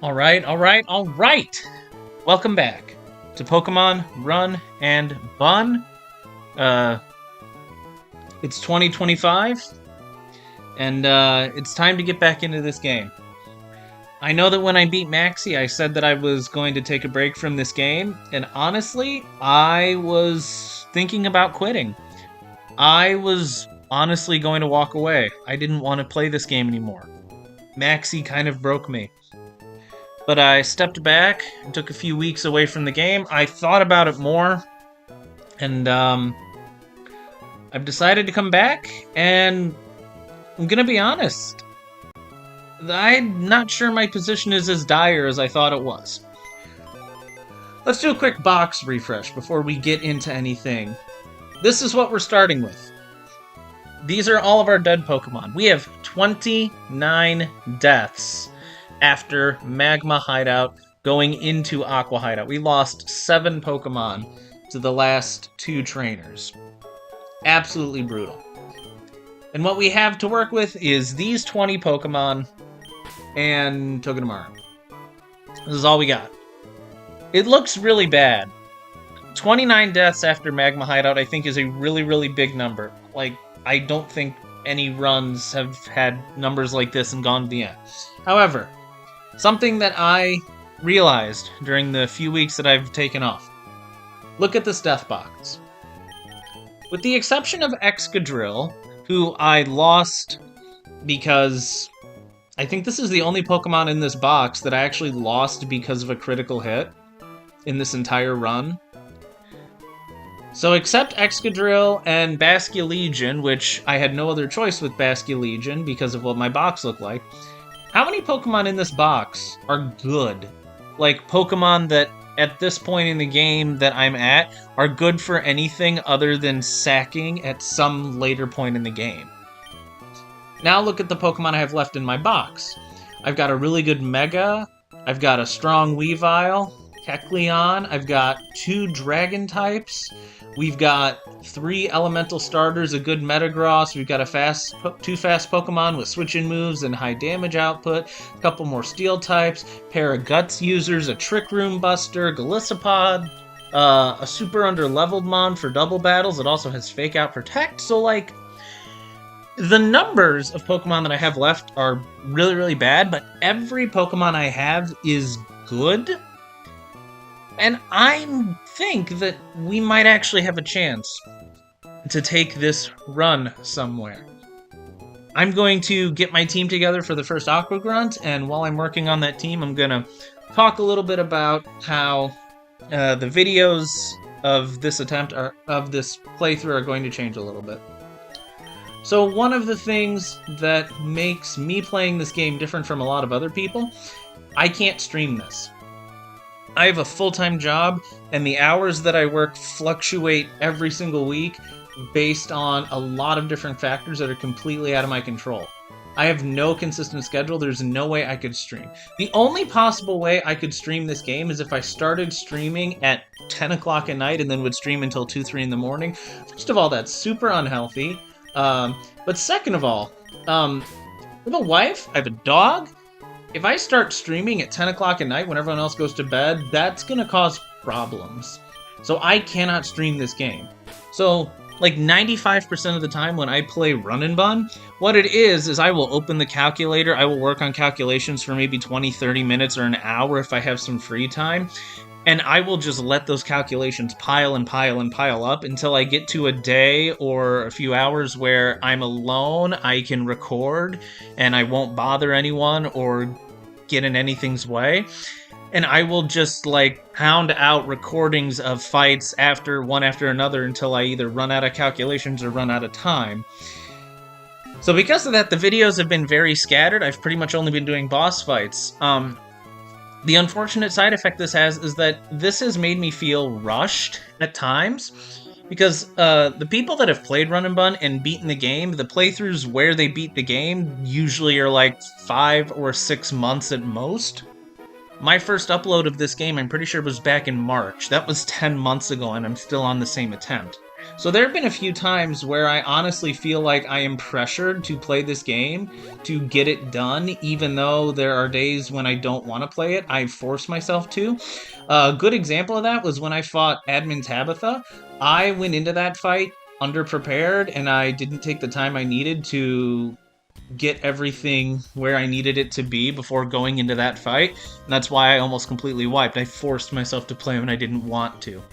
All right. Welcome back to Pokemon Run and Bun. Uh, it's 2025, and it's time to get back into this game. I know that when I beat Maxie, I said that I was going to take a break from this game, and honestly, I was thinking about quitting. I was honestly going to walk away. I didn't want to play this game anymore. Maxie kind of broke me. But I stepped back and took a few weeks away from the game. I thought about it more, and I've decided to come back, and I'm gonna be honest. I'm not sure my position is as dire as I thought it was. Let's do a quick box refresh before we get into anything. This is what we're starting with. These are all of our dead Pokemon. We have 29 deaths after Magma Hideout going into Aqua Hideout. We lost 7 Pokemon to the last 2 trainers. Absolutely brutal. And what we have to work with is these 20 Pokemon and Togedemaru. This is all we got. It looks really bad. 29 deaths after Magma Hideout, I think, is a really, really big number. Like, I don't think any runs have had numbers like this and gone to the end. However, something that I realized during the few weeks that I've taken off. Look at this death box. With the exception of Excadrill, who I lost because I think this is the only Pokemon in this box that I actually lost because of a critical hit in this entire run. So except Excadrill and Basculegion, which I had no other choice with Basculegion because of what my box looked like, how many Pokemon in this box are good? Like, Pokemon that, at this point in the game that I'm at, are good for anything other than sacking at some later point in the game. Now look at the Pokemon I have left in my box. I've got a really good Mega, I've got a strong Weavile, Kecleon, I've got 2 Dragon types, we've got 3 Elemental starters, a good Metagross, we've got 2 fast Pokemon with switch-in moves and high damage output, a couple more Steel types, pair of Guts users, a Trick Room Buster, Golisopod, a super under-leveled Mon for double battles. It also has Fake Out Protect, so like, the numbers of Pokemon that I have left are really, really bad, but every Pokemon I have is good. And I think that we might actually have a chance to take this run somewhere. I'm going to get my team together for the first Aqua Grunt, and while I'm working on that team, I'm going to talk a little bit about how the videos of this of this playthrough are going to change a little bit. So one of the things that makes me playing this game different from a lot of other people, I can't stream this. I have a full-time job, and the hours that I work fluctuate every single week based on a lot of different factors that are completely out of my control. I have no consistent schedule. There's no way I could stream. The only possible way I could stream this game is if I started streaming at 10 o'clock at night and then would stream until 2, 3 in the morning. First of all, that's super unhealthy. But second of all, I have a wife, I have a dog. If I start streaming at 10 o'clock at night when everyone else goes to bed, that's gonna cause problems. So I cannot stream this game. So, like 95% of the time when I play Run and Bun, what it is I will open the calculator, I will work on calculations for maybe 20, 30 minutes or an hour if I have some free time, and I will just let those calculations pile and pile and pile up until I get to a day or a few hours where I'm alone, I can record, and I won't bother anyone or get in anything's way. And I will just, like, pound out recordings of fights one after another until I either run out of calculations or run out of time. So because of that, the videos have been very scattered. I've pretty much only been doing boss fights. The unfortunate side effect this has is that this has made me feel rushed at times, because the people that have played Run and Bun and beaten the game, the playthroughs where they beat the game usually are like 5 or 6 months at most. My first upload of this game, I'm pretty sure, was back in March. That was 10 months ago, and I'm still on the same attempt. So there have been a few times where I honestly feel like I am pressured to play this game to get it done, even though there are days when I don't want to play it. I force myself to. A good example of that was when I fought Admin Tabitha. I went into that fight underprepared, and I didn't take the time I needed to get everything where I needed it to be before going into that fight. And that's why I almost completely wiped. I forced myself to play when I didn't want to.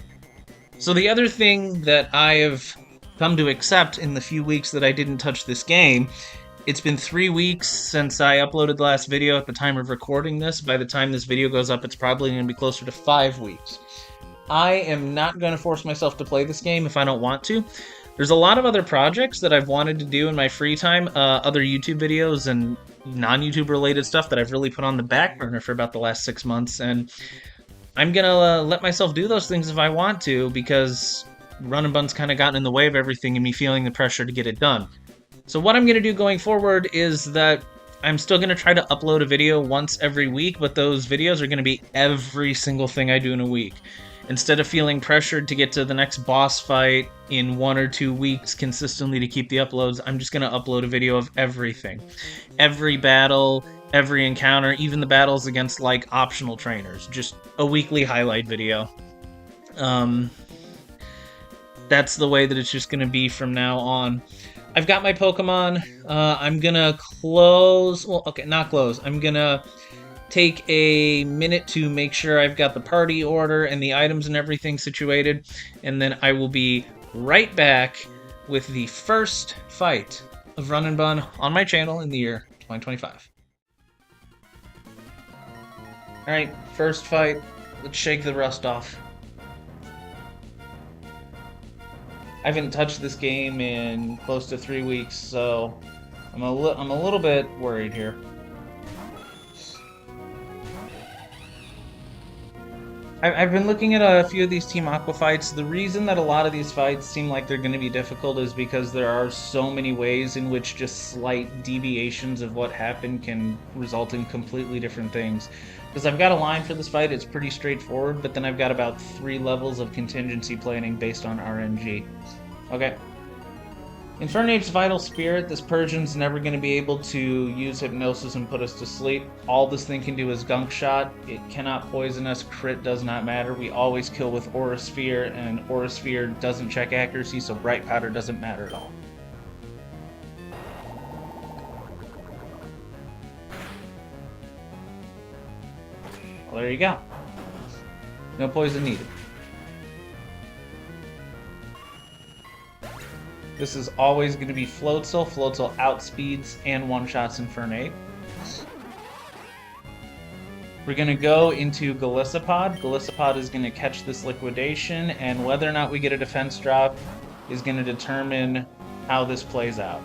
So the other thing that I have come to accept in the few weeks that I didn't touch this game, it's been 3 weeks since I uploaded the last video at the time of recording this. By the time this video goes up, it's probably going to be closer to 5 weeks. I am not going to force myself to play this game if I don't want to. There's a lot of other projects that I've wanted to do in my free time, other YouTube videos and non-YouTube related stuff that I've really put on the back burner for about the last 6 months, and I'm gonna let myself do those things if I want to, because Run Bun's kind of gotten in the way of everything and me feeling the pressure to get it done. So what I'm gonna do going forward is that I'm still gonna try to upload a video once every week, but those videos are gonna be every single thing I do in a week. Instead of feeling pressured to get to the next boss fight in 1 or 2 weeks consistently to keep the uploads, I'm just gonna upload a video of everything. Every battle, every encounter, even the battles against, like, optional trainers. Just a weekly highlight video. That's the way that it's just going to be from now on. I've got my Pokemon. I'm going to close... Well, okay, not close. I'm going to take a minute to make sure I've got the party order and the items and everything situated. And then I will be right back with the first fight of Run Bun on my channel in the year 2025. Alright, first fight. Let's shake the rust off. I haven't touched this game in close to 3 weeks, so I'm a little bit worried here. I've been looking at a few of these Team Aqua fights. The reason that a lot of these fights seem like they're going to be difficult is because there are so many ways in which just slight deviations of what happened can result in completely different things. Because I've got a line for this fight, it's pretty straightforward, but then I've got about 3 levels of contingency planning based on RNG. Okay. Infernape's Vital Spirit, this Persian's never going to be able to use Hypnosis and put us to sleep. All this thing can do is Gunk Shot. It cannot poison us. Crit does not matter. We always kill with Aura Sphere, and Aura Sphere doesn't check accuracy, so Bright Powder doesn't matter at all. Well, there you go. No poison needed. This is always going to be Floatzel. Floatzel outspeeds and one-shots Infernape. We're going to go into Golisopod. Golisopod is going to catch this liquidation, and whether or not we get a defense drop is going to determine how this plays out.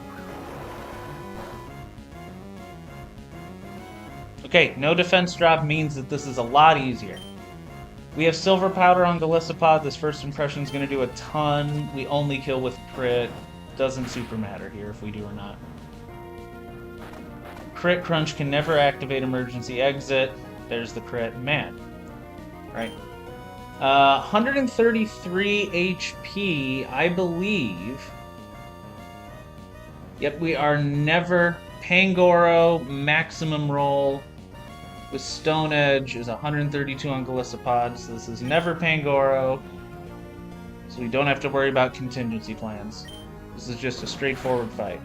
Okay, no defense drop means that this is a lot easier. We have Silver Powder on Golisopod. This first impression is going to do a ton. We only kill with crit. Doesn't super matter here if we do or not. Crit Crunch can never activate Emergency Exit. There's the crit. Man. Right. 133 HP, I believe. Yep, we are never... Pangoro, maximum roll with Stone Edge is 132 on Golisopod, so this is never Pangoro, so we don't have to worry about contingency plans. This is just a straightforward fight.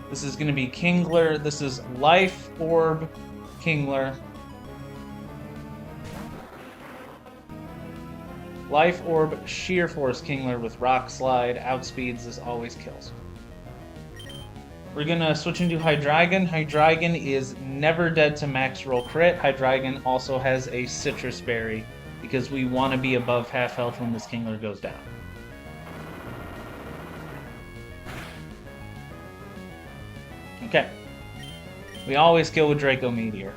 This is going to be Kingler. This is Life Orb Kingler. Life Orb Sheer Force Kingler with Rock Slide. Outspeeds, this always kills. We're going to switch into Hydreigon. Hydreigon is never dead to max roll crit. Hydreigon also has a Citrus Berry because we want to be above half health when this Kingler goes down. Okay. We always kill with Draco Meteor.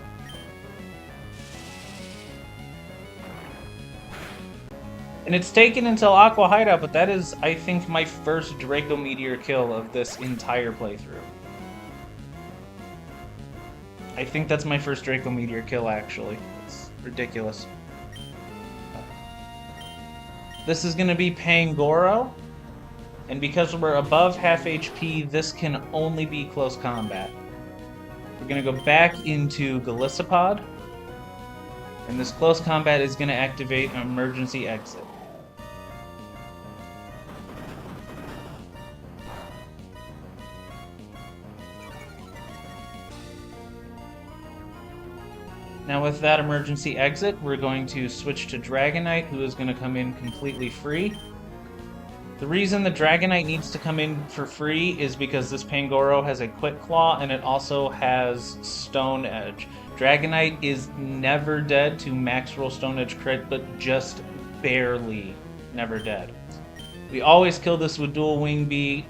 And it's taken until Aqua Hideout, but that is, I think, my first Draco Meteor kill of this entire playthrough. I think that's my first Draco Meteor kill, actually. It's ridiculous. This is going to be Pangoro. And because we're above half HP, this can only be close combat. We're going to go back into Galissapod. And this close combat is going to activate an emergency exit. Now with that emergency exit, we're going to switch to Dragonite, who is going to come in completely free. The reason the Dragonite needs to come in for free is because this Pangoro has a Quick Claw and it also has Stone Edge. Dragonite is never dead to max roll Stone Edge crit, but just barely never dead. We always kill this with Dual Wing Beat,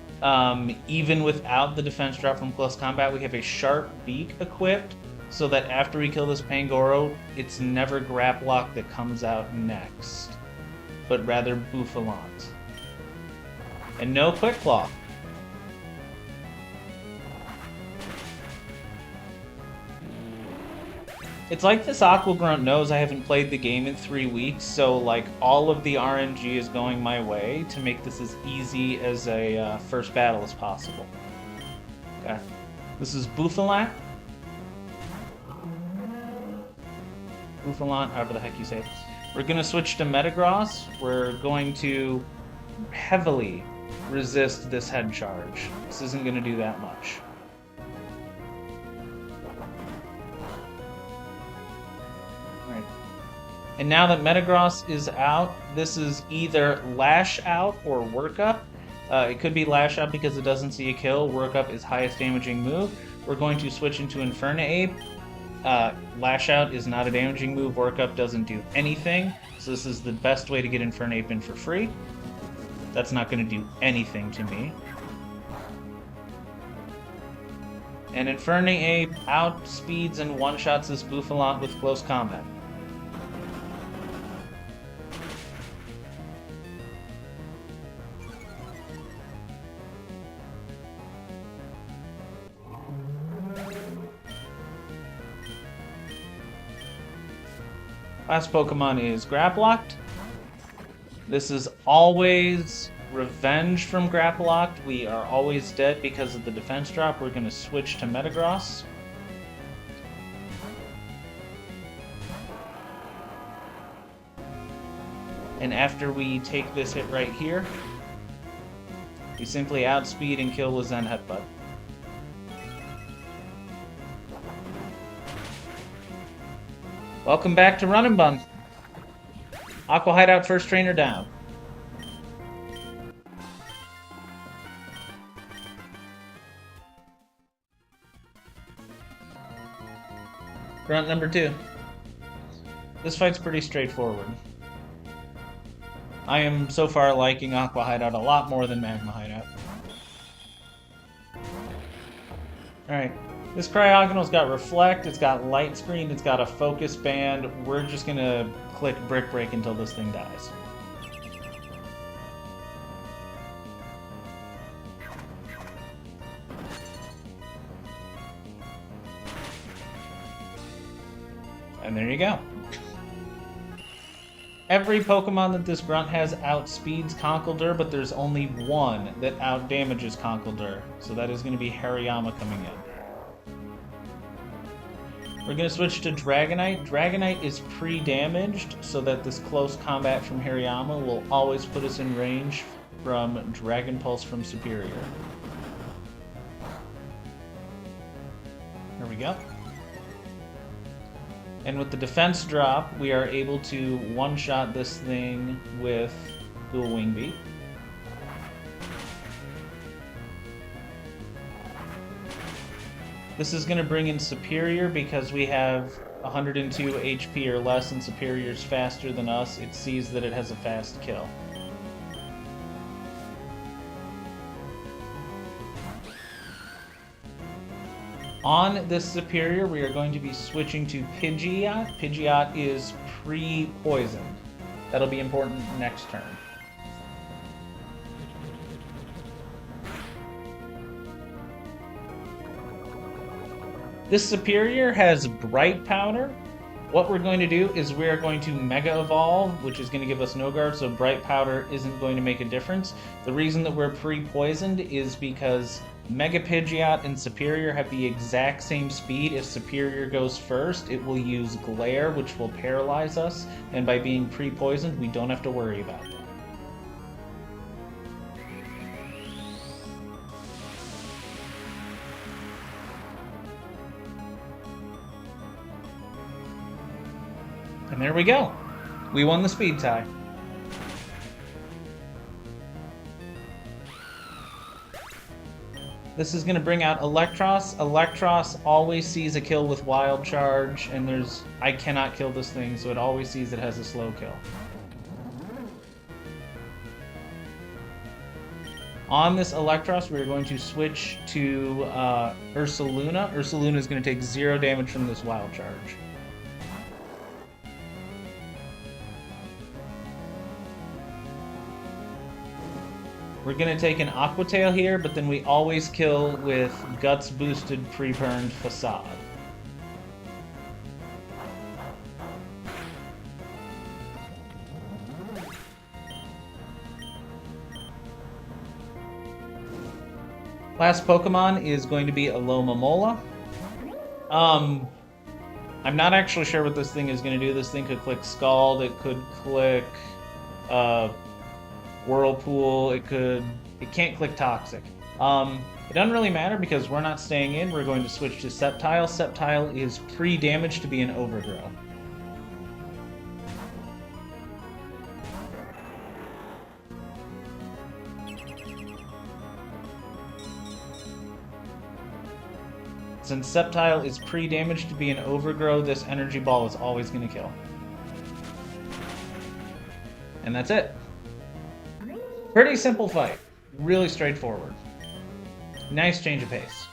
even without the defense drop from close combat. We have a Sharp Beak equipped, so that after we kill this Pangoro, it's never Graplock that comes out next, but rather Bouffalant. And no Quick Claw. It's like this Aqua Grunt knows I haven't played the game in 3 weeks, so like all of the RNG is going my way to make this as easy as a first battle as possible. Okay, this is Bouffalant. Bouffalant, however the heck you say it. We're going to switch to Metagross. We're going to heavily resist this head charge. This isn't going to do that much. Alright. And now that Metagross is out, this is either Lash Out or Work Up. It could be Lash Out because it doesn't see a kill. Work Up is highest damaging move. We're going to switch into Infernape. Lash Out is not a damaging move. Work Up doesn't do anything. So this is the best way to get Infernape in for free. That's not going to do anything to me. And Infernape outspeeds and one-shots this Bouffalant with close combat. Last Pokemon is Graplocked. This is always revenge from Graplocked. We are always dead because of the defense drop. We're going to switch to Metagross. And after we take this hit right here, we simply outspeed and kill with Zen Headbutt. Welcome back to Run Bun. Aqua Hideout first trainer down. Grunt number 2. This fight's pretty straightforward. I am so far liking Aqua Hideout a lot more than Magma Hideout. Alright. This Cryogonal's got Reflect, it's got Light Screen, it's got a Focus Band. We're just gonna click Brick Break until this thing dies. And there you go. Every Pokemon that this Grunt has outspeeds Conkeldurr, but there's only one that outdamages Conkeldurr. So that is going to be Hariyama coming in. We're going to switch to Dragonite. Dragonite is pre-damaged, so that this close combat from Hariyama will always put us in range from Dragon Pulse from Superior. There we go. And with the defense drop, we are able to one-shot this thing with Dual Wing Beat. This is going to bring in Superior because we have 102 HP or less and Superior's faster than us. It sees that it has a fast kill. On this Superior, we are going to be switching to Pidgeot. Pidgeot is pre-poisoned. That'll be important next turn. This Superior has Bright Powder, What we're going to do is we are going to Mega Evolve, which is going to give us no guard, so Bright Powder isn't going to make a difference. The reason that we're pre-poisoned is because Mega Pidgeot and Superior have the exact same speed. If Superior goes first, it will use Glare, which will paralyze us, and by being pre-poisoned, we don't have to worry about that. And there we go. We won the speed tie. This is going to bring out Electros. Electros always sees a kill with Wild Charge, and I cannot kill this thing, so it always sees it has a slow kill. On this Electros, we're going to switch to Ursaluna. Ursaluna is going to take 0 damage from this Wild Charge. We're going to take an Aqua Tail here, but then we always kill with Guts boosted pre-burned Facade. Last Pokemon is going to be Alomomola. I'm not actually sure what this thing is going to do. This thing could click Scald, it could click Whirlpool, it can't click Toxic. It doesn't really matter because we're not staying in. We're going to switch to Sceptile. Sceptile is pre-damaged to be an Overgrow. Since Sceptile is pre-damaged to be an Overgrow, this Energy Ball is always going to kill. And that's it. Pretty simple fight. Really straightforward. Nice change of pace.